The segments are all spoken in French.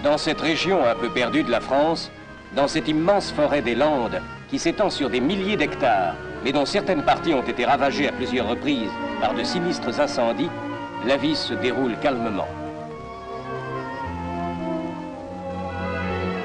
Dans cette région un peu perdue de la France, dans cette immense forêt des Landes qui s'étend sur des milliers d'hectares, mais dont certaines parties ont été ravagées à plusieurs reprises par de sinistres incendies, la vie se déroule calmement.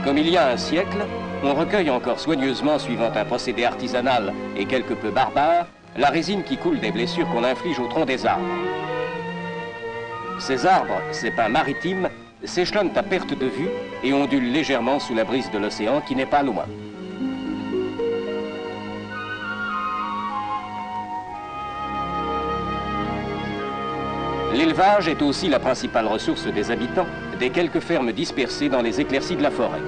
Comme il y a un siècle, on recueille encore soigneusement, suivant un procédé artisanal et quelque peu barbare, la résine qui coule des blessures qu'on inflige au tronc des arbres. Ces arbres, ces pins maritimes, s'échelonnent à perte de vue et ondulent légèrement sous la brise de l'océan qui n'est pas loin. L'élevage est aussi la principale ressource des habitants des quelques fermes dispersées dans les éclaircies de la forêt.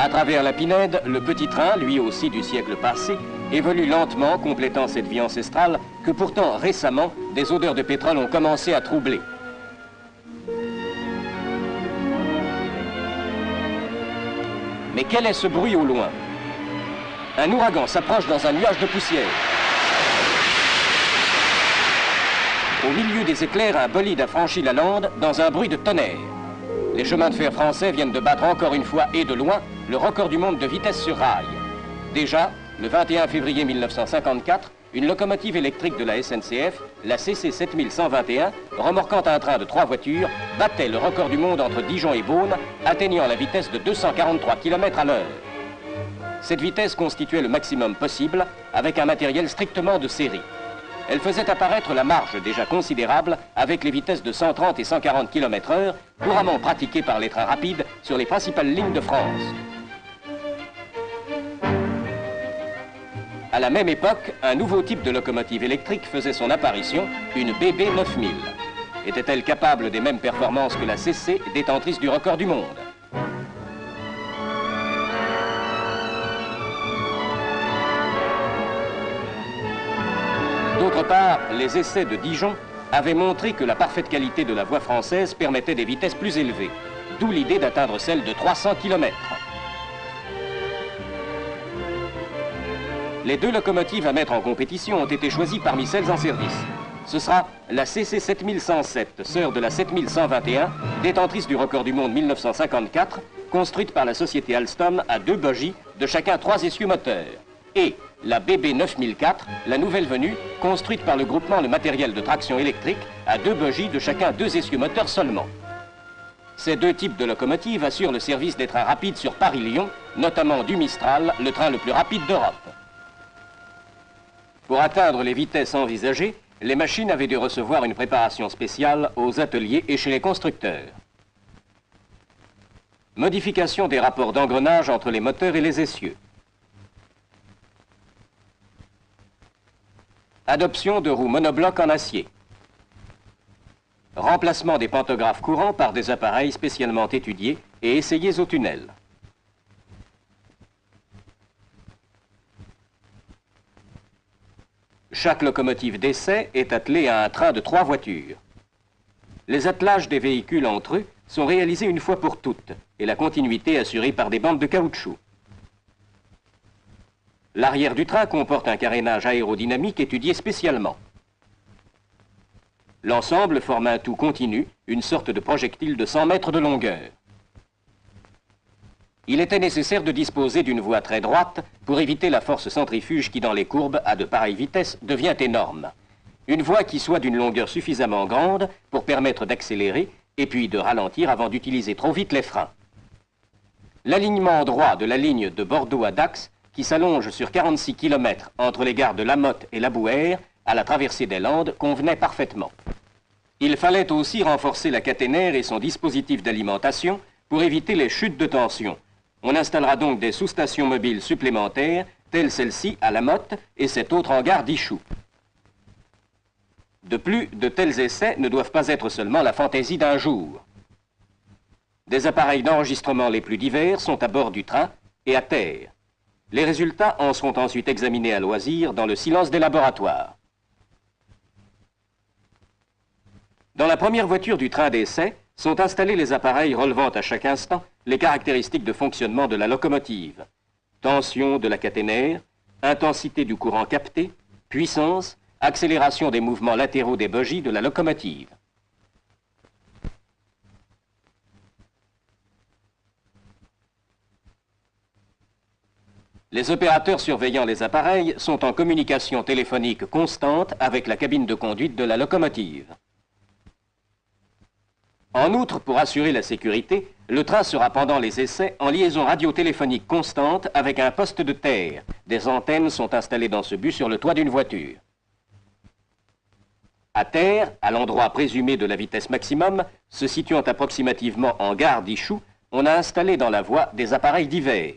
À travers la Pinède, le petit train, lui aussi du siècle passé, évolue lentement, complétant cette vie ancestrale que pourtant récemment, des odeurs de pétrole ont commencé à troubler. Mais quel est ce bruit au loin? Un ouragan s'approche dans un nuage de poussière. Au milieu des éclairs, un bolide a franchi la lande dans un bruit de tonnerre. Les chemins de fer français viennent de battre encore une fois et de loin le record du monde de vitesse sur rail. Déjà, le 21 février 1954, une locomotive électrique de la SNCF, la CC 7121, remorquant un train de 3 voitures, battait le record du monde entre Dijon et Beaune, atteignant la vitesse de 243 km à l'heure. Cette vitesse constituait le maximum possible avec un matériel strictement de série. Elle faisait apparaître la marge déjà considérable avec les vitesses de 130 et 140 km/h, couramment pratiquées par les trains rapides sur les principales lignes de France. À la même époque, un nouveau type de locomotive électrique faisait son apparition, une BB 9000. Était-elle capable des mêmes performances que la CC, détentrice du record du monde? D'autre part, les essais de Dijon avaient montré que la parfaite qualité de la voie française permettait des vitesses plus élevées, d'où l'idée d'atteindre celle de 300 km. Les deux locomotives à mettre en compétition ont été choisies parmi celles en service. Ce sera la CC 7107, sœur de la 7121, détentrice du record du monde 1954, construite par la société Alstom à 2 bogies de chacun 3 essieux moteurs, et la BB 9004, la nouvelle venue, construite par le groupement Le Matériel de Traction Électrique à 2 bogies de chacun 2 essieux moteurs seulement. Ces deux types de locomotives assurent le service des trains rapides sur Paris-Lyon, notamment du Mistral, le train le plus rapide d'Europe. Pour atteindre les vitesses envisagées, les machines avaient dû recevoir une préparation spéciale aux ateliers et chez les constructeurs. Modification des rapports d'engrenage entre les moteurs et les essieux. Adoption de roues monoblocs en acier. Remplacement des pantographes courants par des appareils spécialement étudiés et essayés au tunnel. Chaque locomotive d'essai est attelée à un train de 3 voitures. Les attelages des véhicules entre eux sont réalisés une fois pour toutes et la continuité assurée par des bandes de caoutchouc. L'arrière du train comporte un carénage aérodynamique étudié spécialement. L'ensemble forme un tout continu, une sorte de projectile de 100 mètres de longueur. Il était nécessaire de disposer d'une voie très droite pour éviter la force centrifuge qui, dans les courbes, à de pareilles vitesses, devient énorme. Une voie qui soit d'une longueur suffisamment grande pour permettre d'accélérer et puis de ralentir avant d'utiliser trop vite les freins. L'alignement droit de la ligne de Bordeaux à Dax, qui s'allonge sur 46 km entre les gares de La Motte et La Bouère, à la traversée des Landes, convenait parfaitement. Il fallait aussi renforcer la caténaire et son dispositif d'alimentation pour éviter les chutes de tension. On installera donc des sous-stations mobiles supplémentaires, telles celle-ci à La Motte et cette autre en gare d'Ichoux. De plus, de tels essais ne doivent pas être seulement la fantaisie d'un jour. Des appareils d'enregistrement les plus divers sont à bord du train et à terre. Les résultats en seront ensuite examinés à loisir dans le silence des laboratoires. Dans la première voiture du train d'essai sont installés les appareils relevant à chaque instant les caractéristiques de fonctionnement de la locomotive. Tension de la caténaire, intensité du courant capté, puissance, accélération des mouvements latéraux des bogies de la locomotive. Les opérateurs surveillant les appareils sont en communication téléphonique constante avec la cabine de conduite de la locomotive. En outre, pour assurer la sécurité, le train sera pendant les essais en liaison radiotéléphonique constante avec un poste de terre. Des antennes sont installées dans ce but sur le toit d'une voiture. À terre, à l'endroit présumé de la vitesse maximum, se situant approximativement en gare d'Ichou, on a installé dans la voie des appareils divers.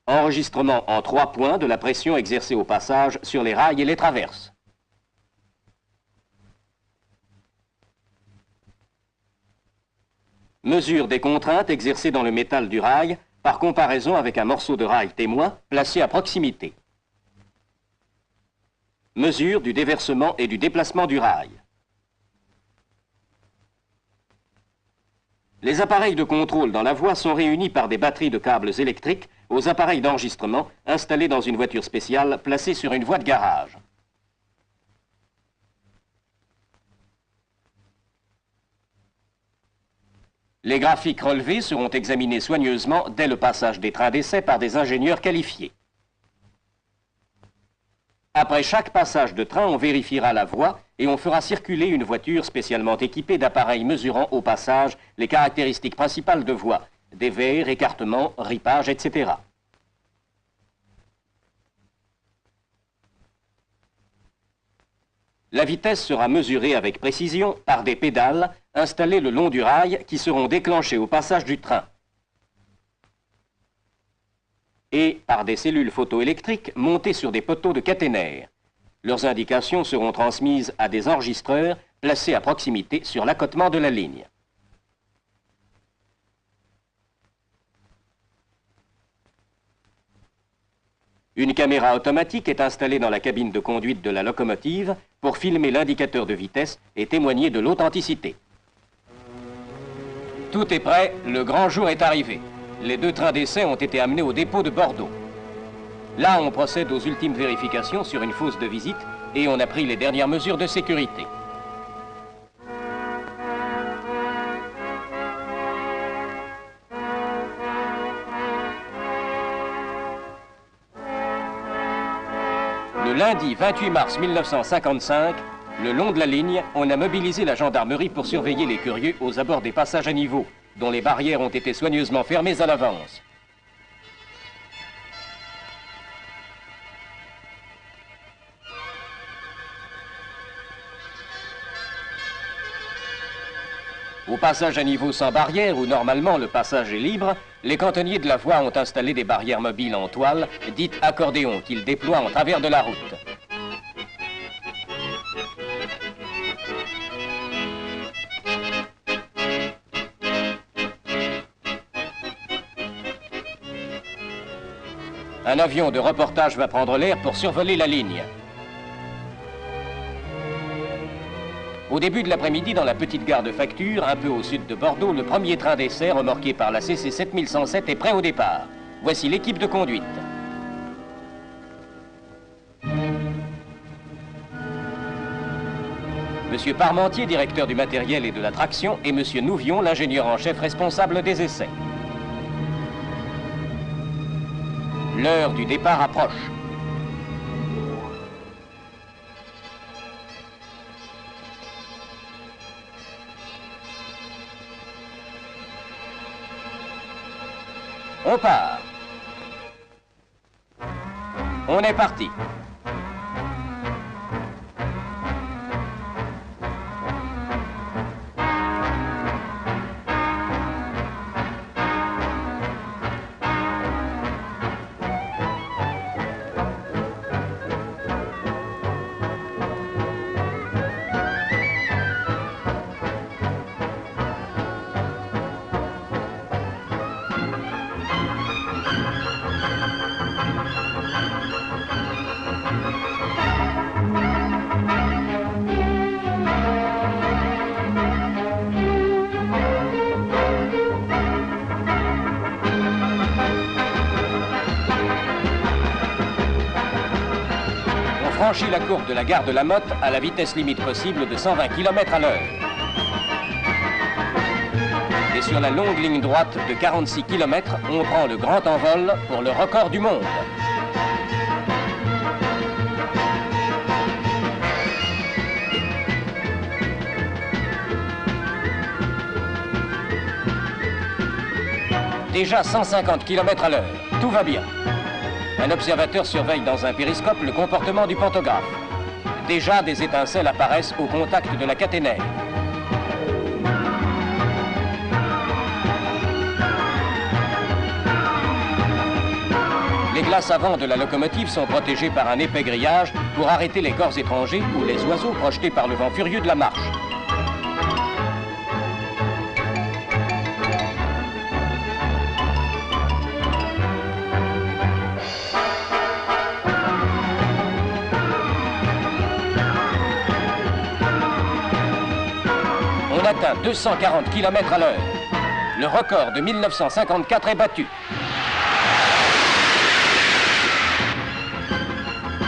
Enregistrement en 3 points de la pression exercée au passage sur les rails et les traverses. Mesure des contraintes exercées dans le métal du rail par comparaison avec un morceau de rail témoin placé à proximité. Mesure du déversement et du déplacement du rail. Les appareils de contrôle dans la voie sont réunis par des batteries de câbles électriques aux appareils d'enregistrement installés dans une voiture spéciale placée sur une voie de garage. Les graphiques relevés seront examinés soigneusement dès le passage des trains d'essai par des ingénieurs qualifiés. Après chaque passage de train, on vérifiera la voie et on fera circuler une voiture spécialement équipée d'appareils mesurant au passage les caractéristiques principales de voie, dévers, écartement, ripage, etc. La vitesse sera mesurée avec précision par des pédales installées le long du rail qui seront déclenchées au passage du train et par des cellules photoélectriques montées sur des poteaux de caténaire. Leurs indications seront transmises à des enregistreurs placés à proximité sur l'accotement de la ligne. Une caméra automatique est installée dans la cabine de conduite de la locomotive pour filmer l'indicateur de vitesse et témoigner de l'authenticité. Tout est prêt, le grand jour est arrivé. Les 2 trains d'essai ont été amenés au dépôt de Bordeaux. Là, on procède aux ultimes vérifications sur une fosse de visite et on a pris les dernières mesures de sécurité. Le lundi 28 mars 1955, le long de la ligne, on a mobilisé la gendarmerie pour surveiller les curieux aux abords des passages à niveau, dont les barrières ont été soigneusement fermées à l'avance. Au passage à niveau sans barrière, où normalement le passage est libre, les cantonniers de la voie ont installé des barrières mobiles en toile, dites accordéons, qu'ils déploient en travers de la route. Un avion de reportage va prendre l'air pour survoler la ligne. Au début de l'après-midi, dans la petite gare de Facture, un peu au sud de Bordeaux, le premier train d'essai, remorqué par la CC 7107, est prêt au départ. Voici l'équipe de conduite. Monsieur Parmentier, directeur du matériel et de la traction, et Monsieur Nouvion, l'ingénieur en chef responsable des essais. L'heure du départ approche. On part. On est parti. franchit la courbe de la gare de la Motte à la vitesse limite possible de 120 km à l'heure. Et sur la longue ligne droite de 46 km, on prend le grand envol pour le record du monde. Déjà 150 km à l'heure, tout va bien. Un observateur surveille dans un périscope le comportement du pantographe. Déjà des étincelles apparaissent au contact de la caténaire. Les glaces avant de la locomotive sont protégées par un épais grillage pour arrêter les corps étrangers ou les oiseaux projetés par le vent furieux de la marche. On atteint 240 km à l'heure. Le record de 1954 est battu.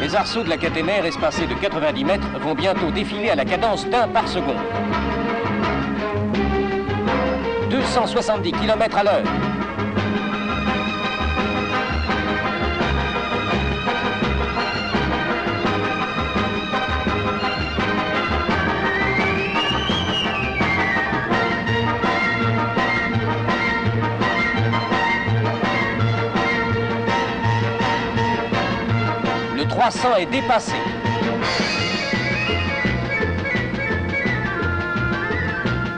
Les arceaux de la caténaire espacés de 90 mètres vont bientôt défiler à la cadence d'1 par seconde. 270 km à l'heure. Le 300 est dépassé.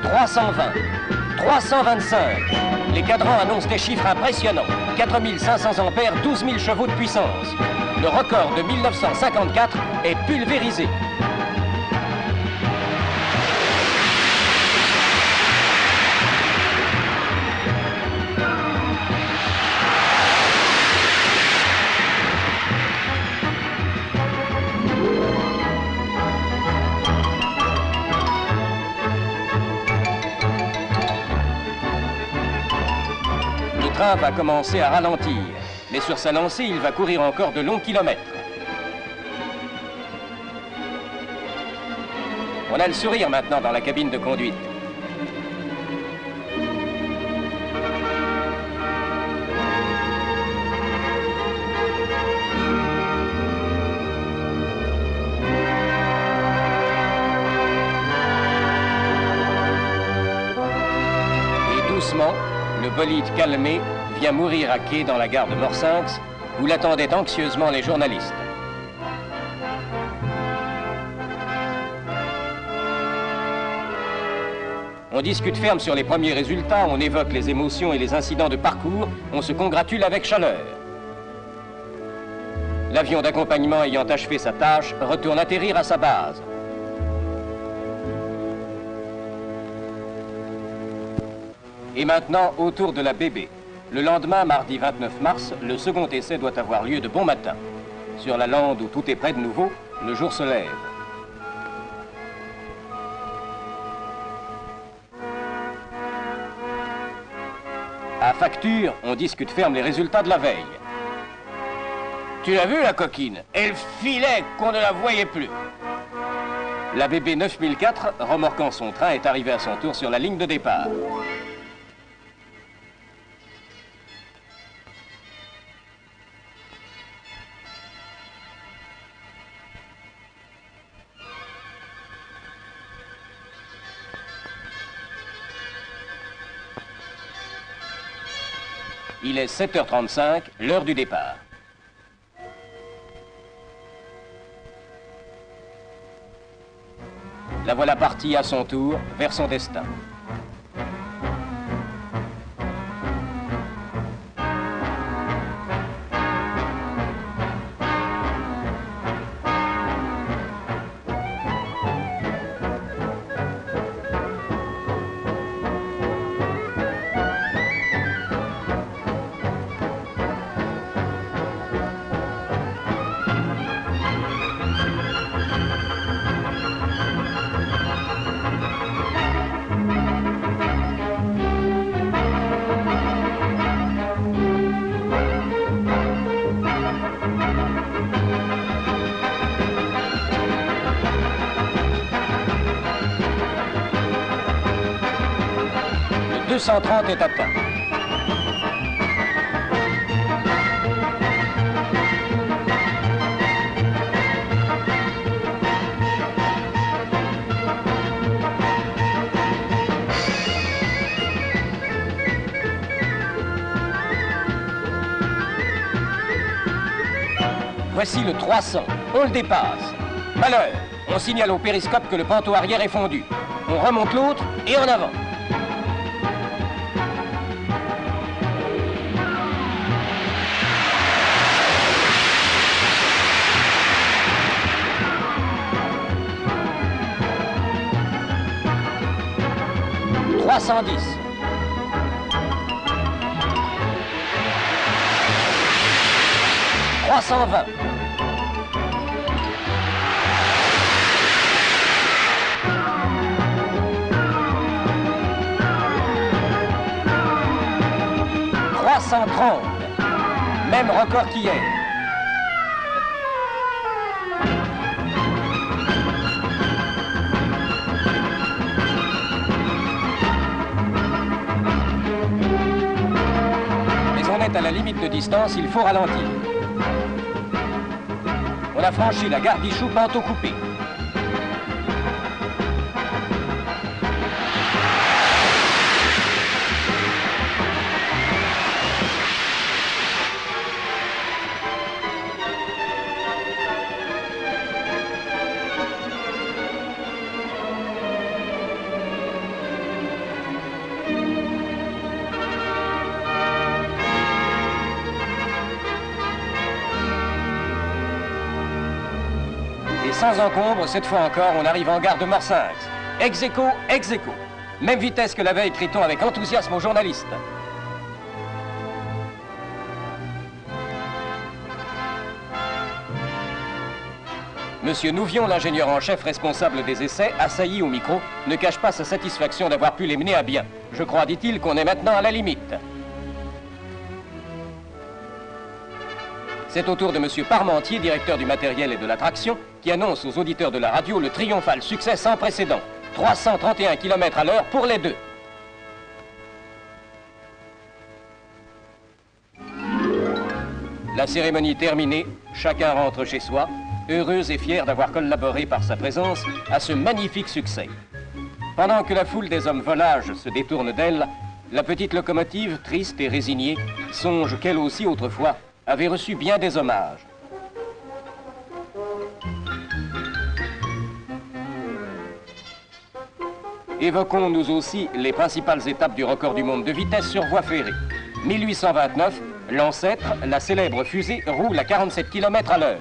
320, 325. Les cadrans annoncent des chiffres impressionnants. 4500 ampères, 12 000 chevaux de puissance. Le record de 1954 est pulvérisé. Le train va commencer à ralentir, mais sur sa lancée, il va courir encore de longs kilomètres. On a le sourire maintenant dans la cabine de conduite. Et doucement, le bolide calmé vient mourir à quai dans la gare de Morsinx, où l'attendaient anxieusement les journalistes. On discute ferme sur les premiers résultats, on évoque les émotions et les incidents de parcours, on se congratule avec chaleur. L'avion d'accompagnement ayant achevé sa tâche retourne atterrir à sa base. Et maintenant, autour de la bébé. Le lendemain, mardi 29 mars, le second essai doit avoir lieu de bon matin. Sur la lande où tout est prêt de nouveau, le jour se lève. À facture, on discute ferme les résultats de la veille. Tu l'as vu, la coquine? Elle filait qu'on ne la voyait plus. La bébé 9004, remorquant son train, est arrivée à son tour sur la ligne de départ. Il est 7h35, l'heure du départ. La voilà partie à son tour vers son destin. 230 est atteint. Voici le 300. On le dépasse. Malheur, on signale au périscope que le panneau arrière est fondu. On remonte l'autre et en avant. « 310. 320. 330. Même record qu'hier. Mais on est à la limite de distance, il faut ralentir. On a franchi la gare d'Ichou, panneau coupé. Et sans encombre, cette fois encore, on arrive en gare de Morsinx. Ex aequo, ex aequo. Même vitesse que la veille, crie-t-on avec enthousiasme aux journalistes. Monsieur Nouvion, l'ingénieur en chef responsable des essais, assailli au micro, ne cache pas sa satisfaction d'avoir pu les mener à bien. Je crois, dit-il, qu'on est maintenant à la limite. C'est au tour de monsieur Parmentier, directeur du matériel et de l'attraction, qui annonce aux auditeurs de la radio le triomphal succès sans précédent. 331 km à l'heure pour les deux. La cérémonie terminée, chacun rentre chez soi, heureux et fier d'avoir collaboré par sa présence à ce magnifique succès. Pendant que la foule des hommes volages se détourne d'elle, la petite locomotive, triste et résignée, songe qu'elle aussi autrefois avait reçu bien des hommages. Évoquons nous aussi les principales étapes du record du monde de vitesse sur voie ferrée. 1829, l'ancêtre, la célèbre fusée, roule à 47 km à l'heure.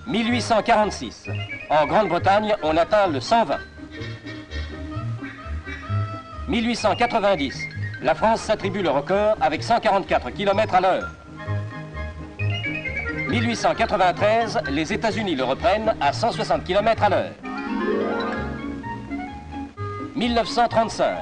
1846, en Grande-Bretagne, on atteint le 120. 1890, la France s'attribue le record avec 144 km à l'heure. 1893, les États-Unis le reprennent à 160 km à l'heure. 1935,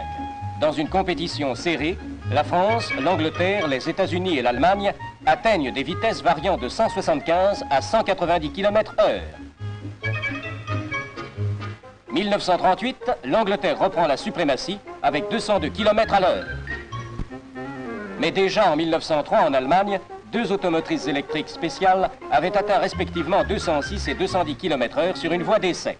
dans une compétition serrée, la France, l'Angleterre, les États-Unis et l'Allemagne atteignent des vitesses variant de 175 à 190 km/h. 1938, l'Angleterre reprend la suprématie avec 202 km à l'heure. Mais déjà en 1903, en Allemagne, deux automotrices électriques spéciales avaient atteint respectivement 206 et 210 km/h sur une voie d'essai.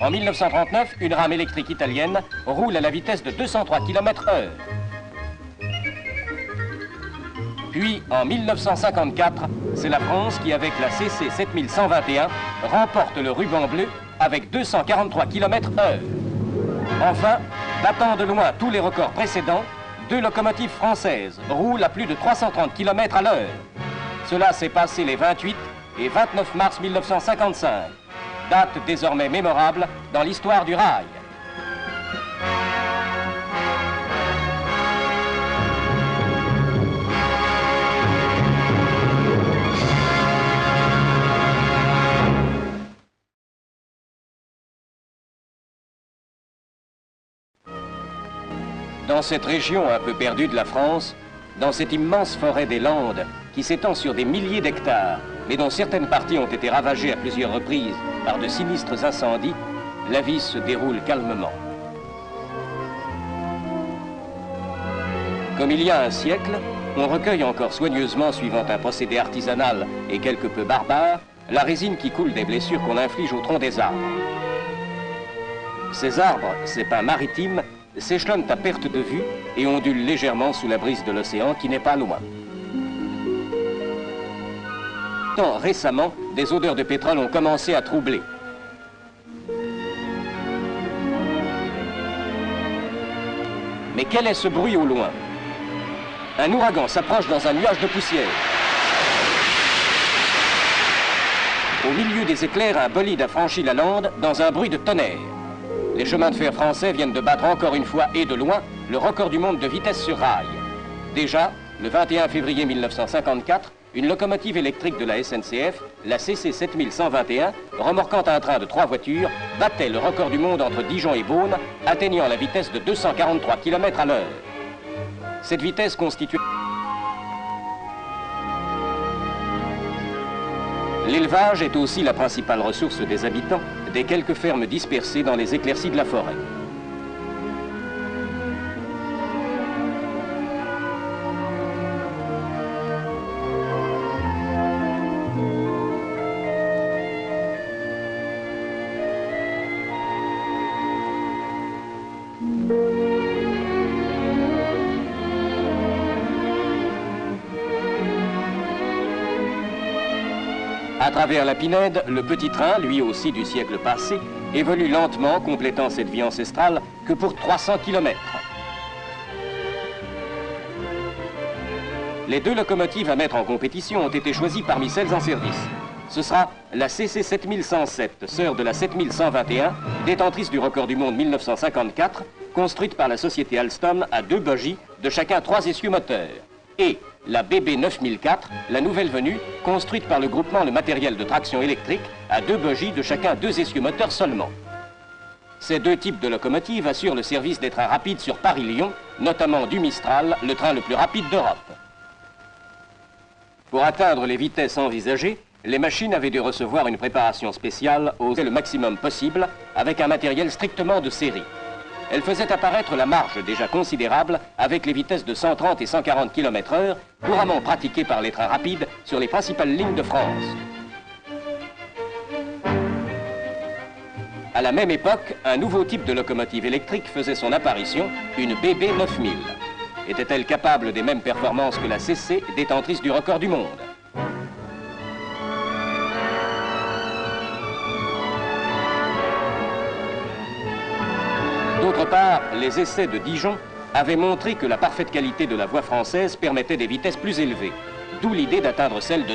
En 1939, une rame électrique italienne roule à la vitesse de 203 km/h. Puis, en 1954, c'est la France qui, avec la CC 7121, remporte le ruban bleu avec 243 km/h. Enfin, battant de loin tous les records précédents, deux locomotives françaises roulent à plus de 330 km à l'heure. Cela s'est passé les 28 et 29 mars 1955, date désormais mémorable dans l'histoire du rail. Dans cette région un peu perdue de la France, dans cette immense forêt des Landes qui s'étend sur des milliers d'hectares, mais dont certaines parties ont été ravagées à plusieurs reprises par de sinistres incendies, la vie se déroule calmement. Comme il y a un siècle, on recueille encore soigneusement, suivant un procédé artisanal et quelque peu barbare, la résine qui coule des blessures qu'on inflige au tronc des arbres. Ces arbres, ces pins maritimes, s'échelonnent à perte de vue et ondulent légèrement sous la brise de l'océan qui n'est pas loin. Tant récemment, des odeurs de pétrole ont commencé à troubler. Mais quel est ce bruit au loin? Un ouragan s'approche dans un nuage de poussière. Au milieu des éclairs, un bolide a franchi la lande dans un bruit de tonnerre. Les chemins de fer français viennent de battre encore une fois et de loin le record du monde de vitesse sur rail. Déjà, le 21 février 1954, une locomotive électrique de la SNCF, la CC 7121, remorquant un train de 3 voitures, battait le record du monde entre Dijon et Beaune, atteignant la vitesse de 243 km à l'heure. Cette vitesse constitue... L'élevage est aussi la principale ressource des habitants, des quelques fermes dispersées dans les éclaircies de la forêt. À travers la Pinède, le petit train, lui aussi du siècle passé, évolue lentement, complétant cette vie ancestrale que pour 300 km. Les 2 locomotives à mettre en compétition ont été choisies parmi celles en service. Ce sera la CC 7107, sœur de la 7121, détentrice du record du monde 1954, construite par la société Alstom à 2 bogies de chacun 3 essieux moteurs. Et la BB 9004, la nouvelle venue, construite par le groupement Le Matériel de Traction Électrique à 2 bogies de chacun 2 essieux moteurs seulement. Ces 2 types de locomotives assurent le service des trains rapides sur Paris-Lyon, notamment du Mistral, le train le plus rapide d'Europe. Pour atteindre les vitesses envisagées, les machines avaient dû recevoir une préparation spéciale osée le maximum possible avec un matériel strictement de série. Elle faisait apparaître la marge déjà considérable avec les vitesses de 130 et 140 km/h, couramment pratiquées par les trains rapides sur les principales lignes de France. À la même époque, un nouveau type de locomotive électrique faisait son apparition, une BB 9000. Était-elle capable des mêmes performances que la CC, détentrice du record du monde? D'autre part, les essais de Dijon avaient montré que la parfaite qualité de la voie française permettait des vitesses plus élevées, d'où l'idée d'atteindre celle de